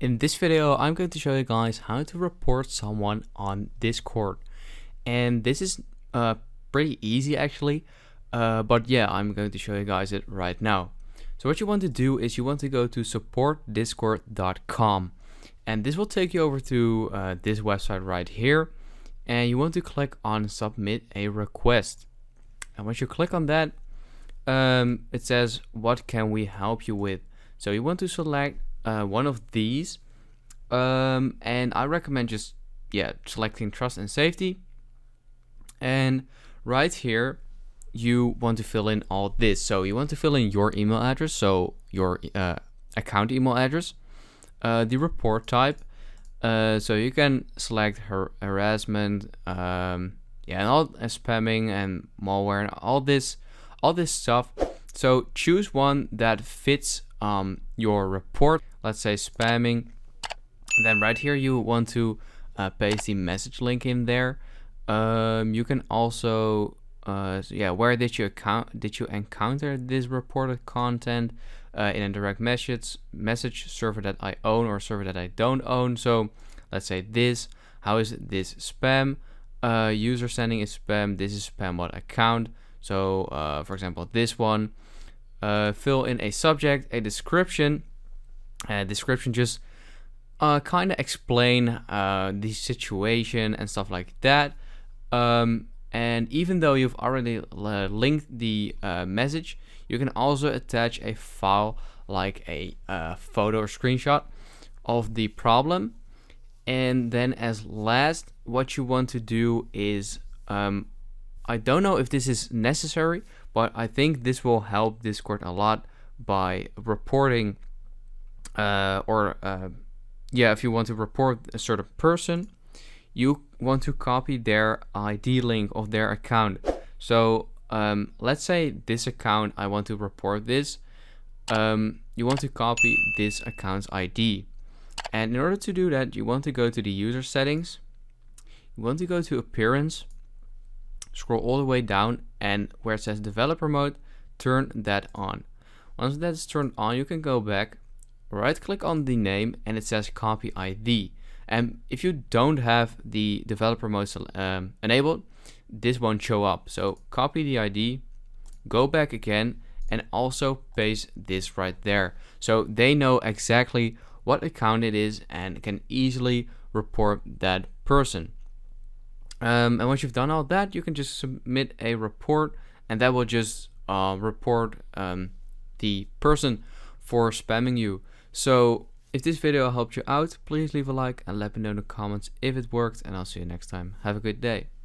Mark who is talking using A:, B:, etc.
A: In this video, I'm going to show you guys how to report someone on Discord. And this is pretty easy actually, but yeah, I'm going to show you guys it right now. So what you want to do is you want to go to supportdiscord.com, and this will take you over to this website right here, and you want to click on submit a request. And once you click on that, it says what can we help you with. So you want to select one of these, and I recommend just selecting trust and safety. And right here you want to fill in all this. So you want to fill in your email address, so your account email address, the report type, so you can select harassment, and all spamming and malware and all this stuff. So choose one that fits your report. Let's say spamming. Then right here you want to paste the message link in there. You can also where did you encounter this reported content, in a direct message server that I own or server that I don't own. So let's say this, how is this spam? User sending is spam. This is spam what account. So for example, this one, fill in a subject, a description. Description just kind of explain the situation and stuff like that. And even though you've already linked the message, you can also attach a file like a photo or screenshot of the problem. And then as last, what you want to do is, I don't know if this is necessary, but I think this will help Discord a lot by reporting, if you want to report a certain person, you want to copy their ID link of their account. So let's say this account, I want to report this. You want to copy this account's ID. And in order to do that, you want to go to the user settings. You want to go to appearance, scroll all the way down, and where it says developer mode, turn that on. Once that is turned on, you can go back, right click on the name, and it says copy ID. And if you don't have the developer mode enabled, this won't show up. So copy the ID, go back again, and also paste this right there. So they know exactly what account it is and can easily report that person. And once you've done all that, you can just submit a report, and that will just report the person for spamming you. So if this video helped you out, please leave a like and let me know in the comments if it worked, and I'll see you next time. Have a good day.